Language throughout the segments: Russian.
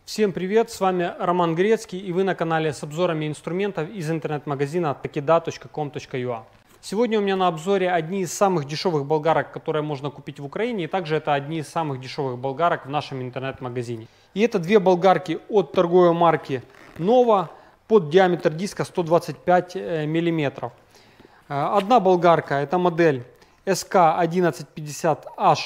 Всем привет, с вами Роман Грецкий и вы на канале с обзорами инструментов из интернет-магазина takeda.com.ua. Сегодня у меня на обзоре одни из самых дешевых болгарок, которые можно купить в Украине, и также это одни из самых дешевых болгарок в нашем интернет-магазине. И это две болгарки от торговой марки Nova под диаметр диска 125 мм. Одна болгарка, это модель SK1150H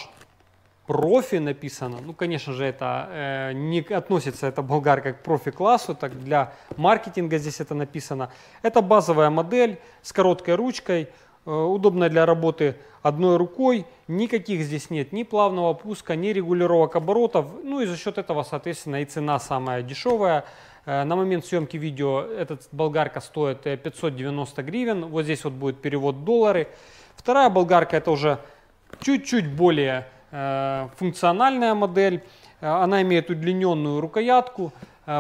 профи написано. Ну, конечно же, это не относится эта болгарка к профи-классу, так для маркетинга здесь это написано. Это базовая модель с короткой ручкой, удобная для работы одной рукой. Никаких здесь нет ни плавного пуска, ни регулировок оборотов. Ну и за счет этого, соответственно, и цена самая дешевая. На момент съемки видео эта болгарка стоит 590 гривен. Вот здесь вот будет перевод в доллары. Вторая болгарка, это уже чуть-чуть более функциональная модель. Она имеет удлиненную рукоятку,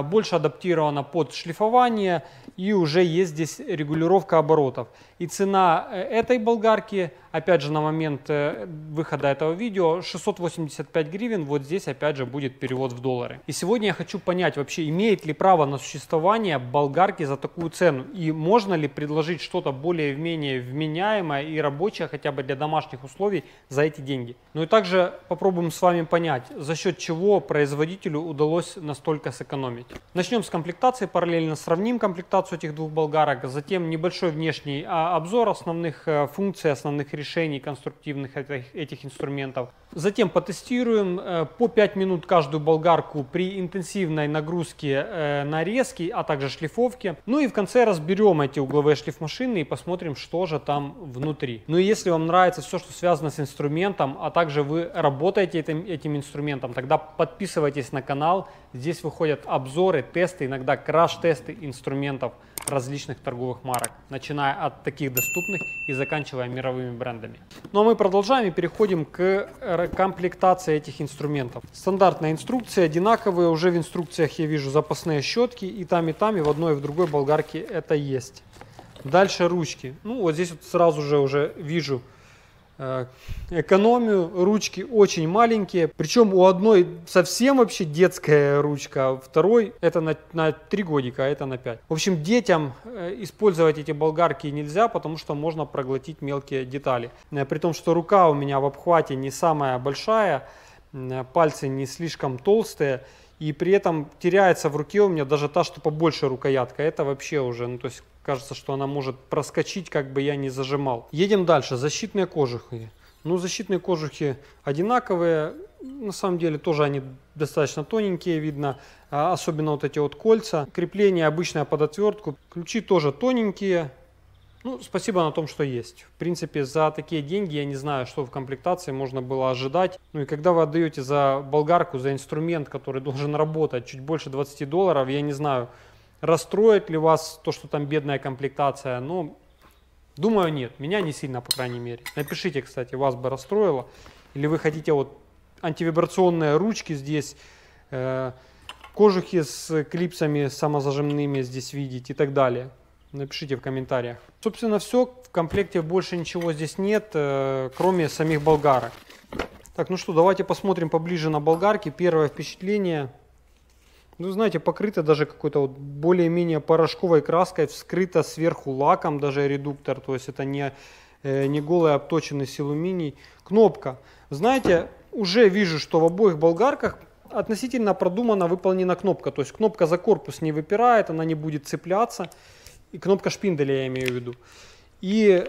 больше адаптирована под шлифование, и уже есть здесь регулировка оборотов. И цена этой болгарки, опять же на момент выхода этого видео, 685 гривен. Вот здесь опять же будет перевод в доллары. И сегодня я хочу понять, вообще имеет ли право на существование болгарки за такую цену, и можно ли предложить что-то более-менее вменяемое и рабочее хотя бы для домашних условий за эти деньги. Ну и также попробуем с вами понять, за счет чего производителю удалось настолько сэкономить. Начнем с комплектации, параллельно сравним комплектацию этих двух болгарок, затем небольшой внешний обзор основных функций, основных решений конструктивных этих инструментов. Затем потестируем по 5 минут каждую болгарку при интенсивной нагрузке нарезки, а также шлифовке. Ну и в конце разберем эти угловые шлифмашины и посмотрим, что же там внутри. Ну и если вам нравится все, что связано с инструментом, а также вы работаете этим инструментом, тогда подписывайтесь на канал. Здесь выходят обзоры, тесты, иногда краш-тесты инструментов различных торговых марок, начиная от таких доступных и заканчивая мировыми брендами. Ну а мы продолжаем и переходим к комплектации этих инструментов. Стандартная инструкция, одинаковые, уже в инструкциях я вижу запасные щетки, и там, и в одной, и в другой болгарке это есть. Дальше ручки. Ну вот здесь вот сразу же уже вижу экономию. Ручки очень маленькие, причем у одной совсем вообще детская ручка, а второй это на 3 годика, а это на 5. В общем, детям использовать эти болгарки нельзя, потому что можно проглотить мелкие детали. При том, что рука у меня в обхвате не самая большая, пальцы не слишком толстые, и при этом теряется в руке у меня даже та, что побольше рукоятка. Это вообще уже, ну то есть кажется, что она может проскочить, как бы я не зажимал. Едем дальше. Защитные кожухи. Ну, защитные кожухи одинаковые. На самом деле тоже они достаточно тоненькие, видно. Особенно вот эти вот кольца. Крепление обычное под отвертку. Ключи тоже тоненькие. Ну, спасибо на том, что есть. В принципе, за такие деньги я не знаю, что в комплектации можно было ожидать. Ну и когда вы отдаете за болгарку, за инструмент, который должен работать чуть больше 20 долларов, я не знаю, расстроит ли вас то, что там бедная комплектация. Ну, думаю, нет. Меня не сильно, по крайней мере. Напишите, кстати, вас бы расстроило. Или вы хотите вот антивибрационные ручки здесь, кожухи с клипсами самозажимными здесь видеть и так далее. Напишите в комментариях. Собственно, все. В комплекте больше ничего здесь нет, кроме самих болгарок. Так, ну что, давайте посмотрим поближе на болгарки. Первое впечатление. Ну, знаете, покрыто даже какой-то вот более-менее порошковой краской, вскрыто сверху лаком, даже редуктор. То есть это не голый обточенный силуминий. Кнопка. Знаете, уже вижу, что в обоих болгарках относительно продуманно выполнена кнопка. То есть кнопка за корпус не выпирает, она не будет цепляться. И кнопка шпинделя я имею в виду. И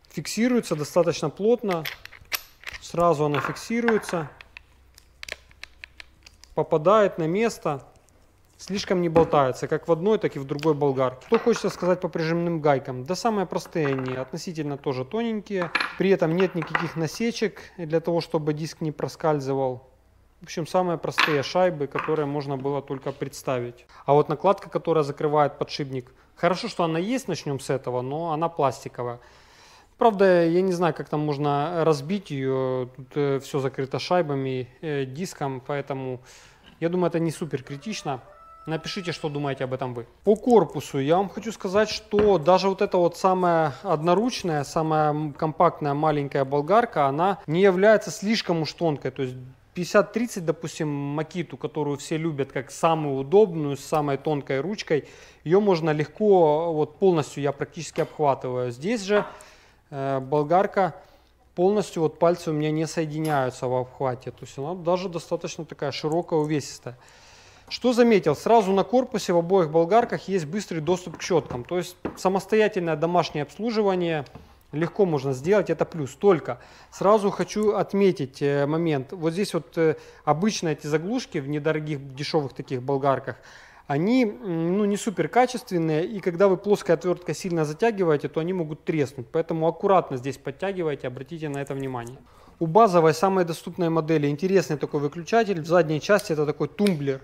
фиксируется достаточно плотно. Сразу она фиксируется. Попадает на место. Слишком не болтается, как в одной, так и в другой болгарке. Что хочется сказать по прижимным гайкам? Да самые простые они, относительно тоже тоненькие. При этом нет никаких насечек для того, чтобы диск не проскальзывал. В общем, самые простые шайбы, которые можно было только представить. А вот накладка, которая закрывает подшипник, хорошо, что она есть, начнем с этого, но она пластиковая. Правда, я не знаю, как там можно разбить ее. Тут все закрыто шайбами, диском, поэтому я думаю, это не супер критично. Напишите, что думаете об этом вы. По корпусу я вам хочу сказать, что даже вот эта вот самая одноручная, самая компактная маленькая болгарка, она не является слишком уж тонкой. То есть 50-30, допустим, Makito, которую все любят как самую удобную, с самой тонкой ручкой, ее можно легко, вот полностью я практически обхватываю. Здесь же болгарка полностью, вот пальцы у меня не соединяются в обхвате, то есть она даже достаточно такая широкая, увесистая. Что заметил? Сразу на корпусе в обоих болгарках есть быстрый доступ к щеткам, то есть самостоятельное домашнее обслуживание легко можно сделать, это плюс. Только сразу хочу отметить момент. Вот здесь вот обычно эти заглушки в недорогих, дешевых таких болгарках, они не супер качественные, и когда вы плоской отверткой сильно затягиваете, то они могут треснуть. Поэтому аккуратно здесь подтягивайте, обратите на это внимание. У базовой, самой доступной модели интересный такой выключатель. В задней части это такой тумблер.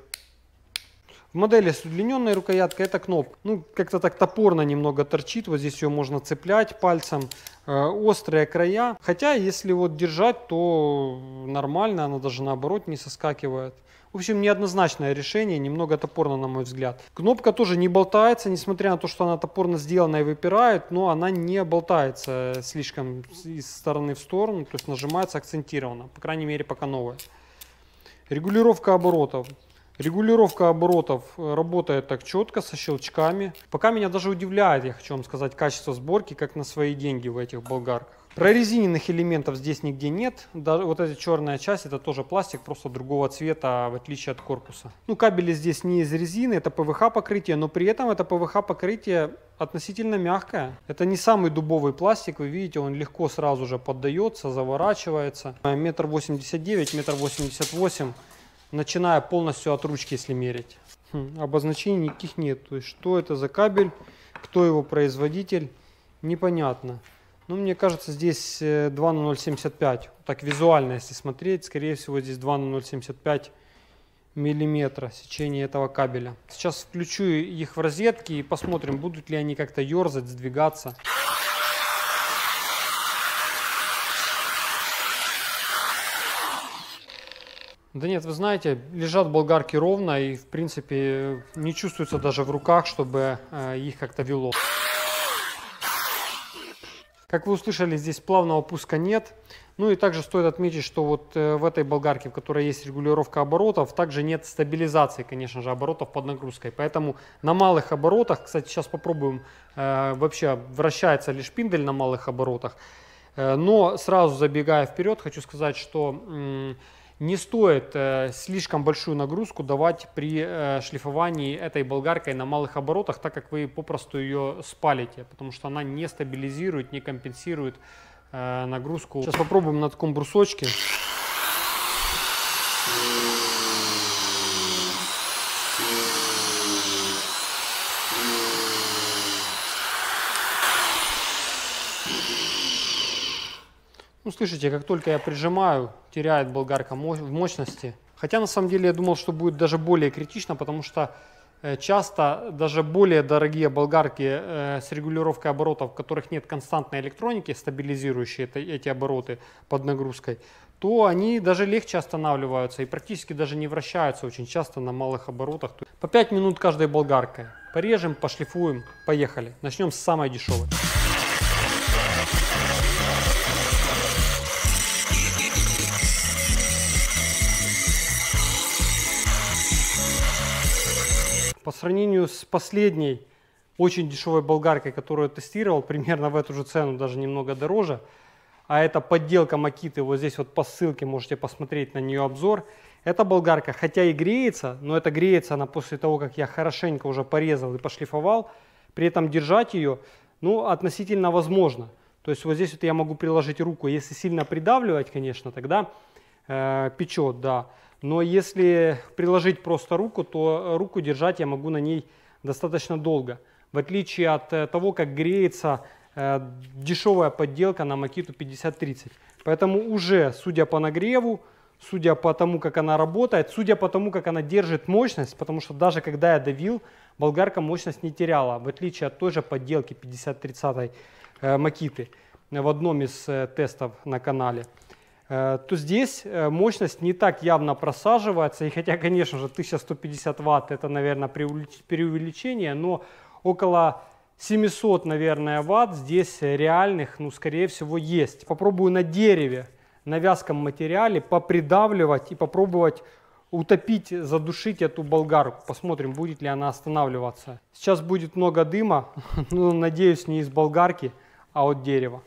В модели с удлиненной рукояткой это кнопка. Ну, как-то так топорно немного торчит. Вот здесь ее можно цеплять пальцем. Острые края. Хотя, если вот держать, то нормально. Она даже наоборот не соскакивает. В общем, неоднозначное решение. Немного топорно, на мой взгляд. Кнопка тоже не болтается. Несмотря на то, что она топорно сделана и выпирает. Но она не болтается слишком из стороны в сторону. То есть нажимается акцентированно. По крайней мере, пока новая. Регулировка оборотов. Регулировка оборотов работает так четко, со щелчками. Пока меня даже удивляет, я хочу вам сказать, качество сборки, как на свои деньги в этих болгарках. Прорезиненных элементов здесь нигде нет. Даже вот эта черная часть, это тоже пластик, просто другого цвета, в отличие от корпуса. Ну, кабели здесь не из резины, это ПВХ покрытие, но при этом это ПВХ покрытие относительно мягкое. Это не самый дубовый пластик, вы видите, он легко сразу же поддается, заворачивается. 1,89 м, 1,88 м. Начиная полностью от ручки, если мерить. Обозначений никаких нет. То есть, что это за кабель, кто его производитель, непонятно. Но мне кажется, здесь 2 на 0,75. Так визуально, если смотреть, скорее всего, здесь 2 на 0,75 миллиметра сечение этого кабеля. Сейчас включу их в розетки и посмотрим, будут ли они как-то ерзать, сдвигаться. Да нет, вы знаете, лежат болгарки ровно и в принципе не чувствуется даже в руках, чтобы их как-то вело. Как вы услышали, здесь плавного пуска нет. Ну и также стоит отметить, что вот в этой болгарке, в которой есть регулировка оборотов, также нет стабилизации, конечно же, оборотов под нагрузкой. Поэтому на малых оборотах, кстати, сейчас попробуем, вообще вращается ли шпиндель на малых оборотах. Но сразу забегая вперед, хочу сказать, что не стоит слишком большую нагрузку давать при шлифовании этой болгаркой на малых оборотах, так как вы попросту ее спалите, потому что она не стабилизирует, не компенсирует нагрузку. Сейчас попробуем на таком брусочке. Ну, слышите, как только я прижимаю, теряет болгарка в мощности. Хотя, на самом деле, я думал, что будет даже более критично, потому что часто даже более дорогие болгарки с регулировкой оборотов, в которых нет константной электроники, стабилизирующей эти обороты под нагрузкой, то они даже легче останавливаются и практически даже не вращаются очень часто на малых оборотах. По 5 минут каждой болгаркой. Порежем, пошлифуем, поехали. Начнем с самой дешевой. По сравнению с последней очень дешевой болгаркой, которую я тестировал, примерно в эту же цену, даже немного дороже, а это подделка Makito, вот здесь вот по ссылке можете посмотреть на нее обзор. Эта болгарка, хотя и греется, но это греется она после того, как я хорошенько уже порезал и пошлифовал, при этом держать ее, ну, относительно возможно. То есть вот здесь вот я могу приложить руку, если сильно придавливать, конечно, тогда печет, да. Но если приложить просто руку, то руку держать я могу на ней достаточно долго. В отличие от того, как греется дешевая подделка на Makito 5030. Поэтому уже, судя по нагреву, судя по тому, как она работает, судя по тому, как она держит мощность, потому что даже когда я давил, болгарка мощность не теряла, в отличие от той же подделки 5030 Makito в одном из тестов на канале. То здесь мощность не так явно просаживается. И хотя, конечно же, 1150 Вт это, наверное, преувеличение, но около 700, наверное, Вт здесь реальных, ну, скорее всего, есть. Попробую на дереве на вязком материале попридавливать и попробовать утопить, задушить эту болгарку. Посмотрим, будет ли она останавливаться. Сейчас будет много дыма, но надеюсь, не из болгарки, а от дерева.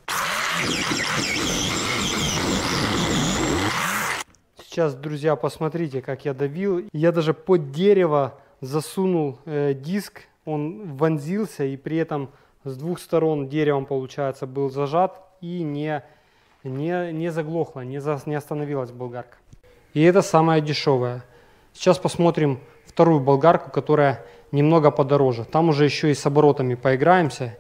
Сейчас, друзья, посмотрите, как я давил. Я даже под дерево засунул диск, он вонзился, и при этом с двух сторон деревом, получается, был зажат и не заглохла, не остановилась болгарка. И это самая дешевая. Сейчас посмотрим вторую болгарку, которая немного подороже. Там уже еще и с оборотами поиграемся.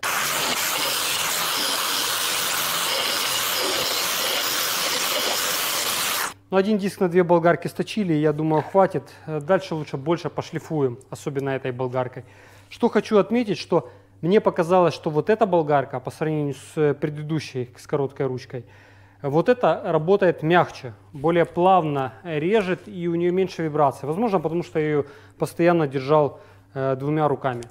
Ну, один диск на 2 болгарки сточили, я думаю, хватит. Дальше лучше больше пошлифуем, особенно этой болгаркой. Что хочу отметить, что мне показалось, что вот эта болгарка по сравнению с предыдущей, с короткой ручкой, вот это работает мягче, более плавно режет, и у нее меньше вибраций. Возможно, потому что я ее постоянно держал 2 руками.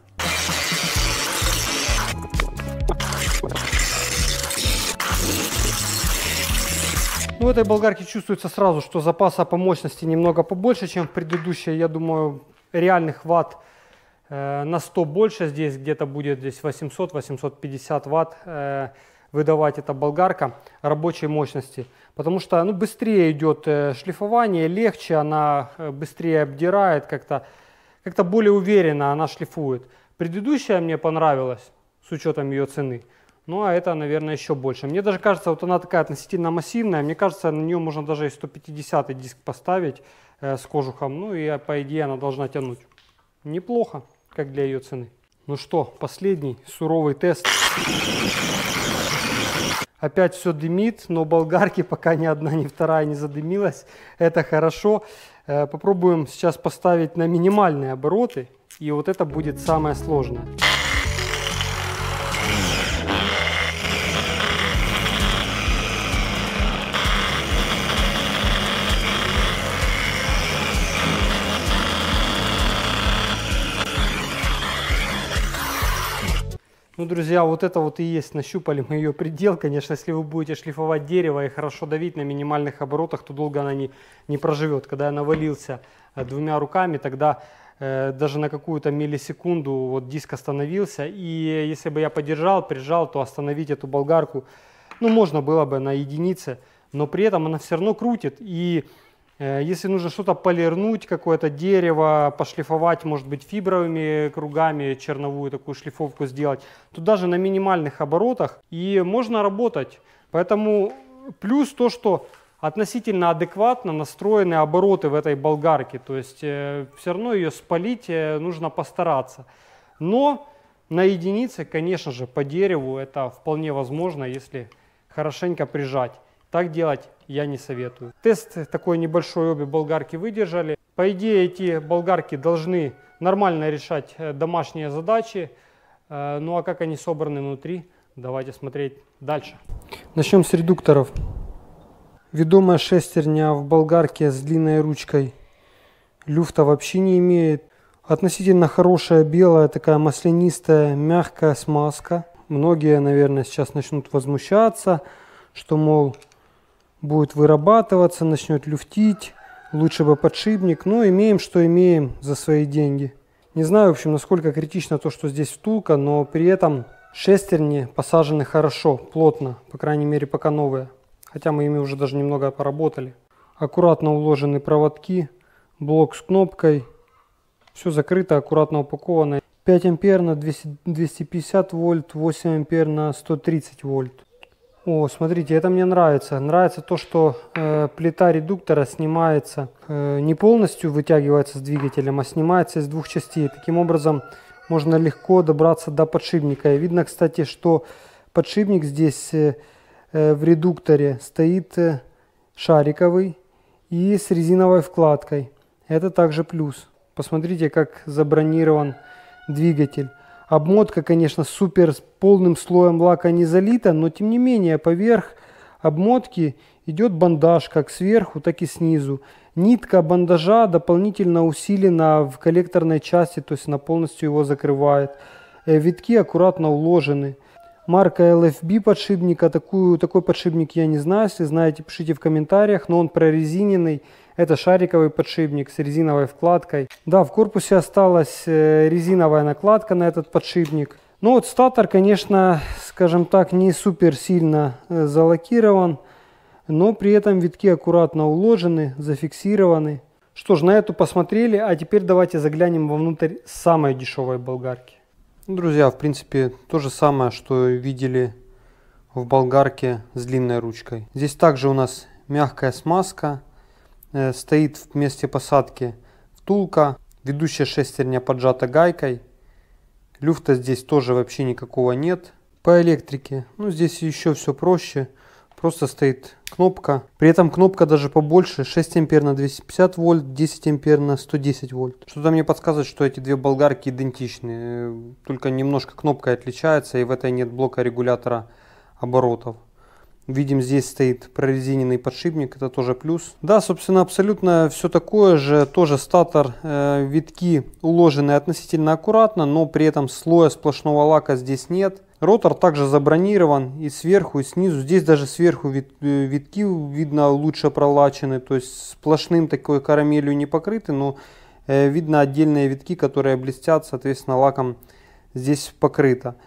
У этой болгарки чувствуется сразу, что запаса по мощности немного побольше, чем в предыдущей. Я думаю, реальных ватт на 100 больше. Здесь где-то будет 800-850 ватт выдавать эта болгарка рабочей мощности. Потому что быстрее идет шлифование, легче, она быстрее обдирает, как-то более уверенно она шлифует. Предыдущая мне понравилась с учетом ее цены. Ну а это, наверное, еще больше. Мне даже кажется, вот она такая относительно массивная. Мне кажется, на нее можно даже и 150 диск поставить с кожухом. Ну и по идее она должна тянуть. Неплохо, как для ее цены. Ну что, последний суровый тест. Опять все дымит, но болгарки пока ни одна, ни вторая не задымилась. Это хорошо. Попробуем сейчас поставить на минимальные обороты. И вот это будет самое сложное. Ну, друзья, вот это вот и есть, нащупали мы ее предел. Конечно, если вы будете шлифовать дерево и хорошо давить на минимальных оборотах, то долго она не проживет. Когда я навалился 2 руками, тогда даже на какую-то миллисекунду вот диск остановился. И если бы я подержал, прижал, то остановить эту болгарку, ну, можно было бы на единице. Но при этом она все равно крутит. И если нужно что-то полирнуть, какое-то дерево, пошлифовать, может быть, фибровыми кругами, черновую такую шлифовку сделать, то даже на минимальных оборотах и можно работать. Поэтому плюс то, что относительно адекватно настроены обороты в этой болгарке. То есть все равно ее спалить нужно постараться. Но на единице, конечно же, по дереву это вполне возможно, если хорошенько прижать. Так делать я не советую. Тест такой небольшой, обе болгарки выдержали. По идее, эти болгарки должны нормально решать домашние задачи. Ну а как они собраны внутри, давайте смотреть дальше. Начнем с редукторов. Ведомая шестерня в болгарке с длинной ручкой люфта вообще не имеет. Относительно хорошая белая, такая маслянистая, мягкая смазка. Многие, наверное, сейчас начнут возмущаться, что, мол, будет вырабатываться, начнет люфтить, лучше бы подшипник. Но имеем, что имеем за свои деньги. Не знаю, в общем, насколько критично то, что здесь втулка, но при этом шестерни посажены хорошо, плотно, по крайней мере, пока новые. Хотя мы ими уже даже немного поработали. Аккуратно уложены проводки, блок с кнопкой. Все закрыто, аккуратно упаковано. 5 ампер на 250 вольт, 8 ампер на 130 вольт. О, смотрите, это мне нравится. Нравится то, что плита редуктора снимается, не полностью вытягивается с двигателем, а снимается из 2 частей. Таким образом, можно легко добраться до подшипника. И видно, кстати, что подшипник здесь в редукторе стоит шариковый и с резиновой вкладкой. Это также плюс. Посмотрите, как забронирован двигатель. Обмотка, конечно, супер с полным слоем лака не залита, но тем не менее поверх обмотки идет бандаж как сверху, так и снизу. Нитка бандажа дополнительно усилена в коллекторной части, то есть она полностью его закрывает. Витки аккуратно уложены. Марка LFB подшипника. Такой подшипник я не знаю. Если знаете, пишите в комментариях. Но он прорезиненный. Это шариковый подшипник с резиновой вкладкой. Да, в корпусе осталась резиновая накладка на этот подшипник. Ну вот статор, конечно, скажем так, не супер сильно залакирован. Но при этом витки аккуратно уложены, зафиксированы. Что ж, на эту посмотрели. А теперь давайте заглянем вовнутрь самой дешевой болгарки. Друзья, в принципе, то же самое, что видели в болгарке с длинной ручкой. Здесь также у нас мягкая смазка. Стоит в месте посадки втулка. Ведущая шестерня поджата гайкой. Люфта здесь тоже вообще никакого нет. По электрике, ну здесь еще все проще. Просто стоит кнопка. При этом кнопка даже побольше. 6 ампер на 250 вольт, 10 ампер на 110 вольт. Что-то мне подсказывает, что эти две болгарки идентичны. Только немножко кнопка отличается, и в этой нет блока регулятора оборотов. Видим, здесь стоит прорезиненный подшипник, это тоже плюс. Да, собственно, абсолютно все такое же. Тоже статор, витки уложены относительно аккуратно, но при этом слоя сплошного лака здесь нет. Ротор также забронирован и сверху, и снизу. Здесь даже сверху витки видно лучше пролачены, то есть сплошным такой карамелью не покрыты, но видно отдельные витки, которые блестят, соответственно, лаком здесь покрыто.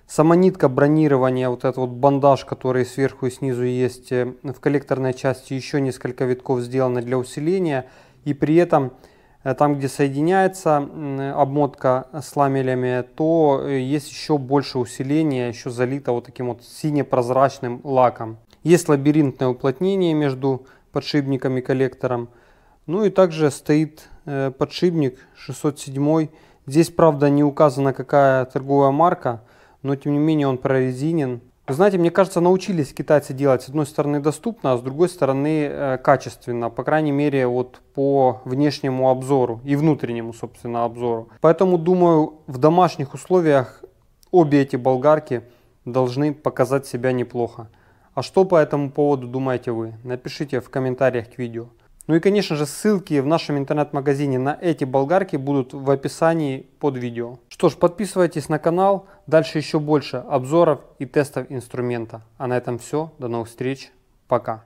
Сама нитка бронирования, вот этот вот бандаж, который сверху и снизу есть, в коллекторной части еще несколько витков сделано для усиления. И при этом, там где соединяется обмотка с ламелями, то есть еще больше усиления, еще залито вот таким вот сине-прозрачным лаком. Есть лабиринтное уплотнение между подшипником и коллектором. Ну и также стоит подшипник 607. Здесь, правда, не указана какая торговая марка, но тем не менее он прорезинен. Вы знаете, мне кажется, научились китайцы делать с одной стороны доступно, а с другой стороны качественно. По крайней мере, вот по внешнему обзору и внутреннему, собственно, обзору. Поэтому, думаю, в домашних условиях обе эти болгарки должны показать себя неплохо. А что по этому поводу думаете вы? Напишите в комментариях к видео. Ну и, конечно же, ссылки в нашем интернет-магазине на эти болгарки будут в описании под видео. Что ж, подписывайтесь на канал, дальше еще больше обзоров и тестов инструмента. А на этом все, до новых встреч, пока.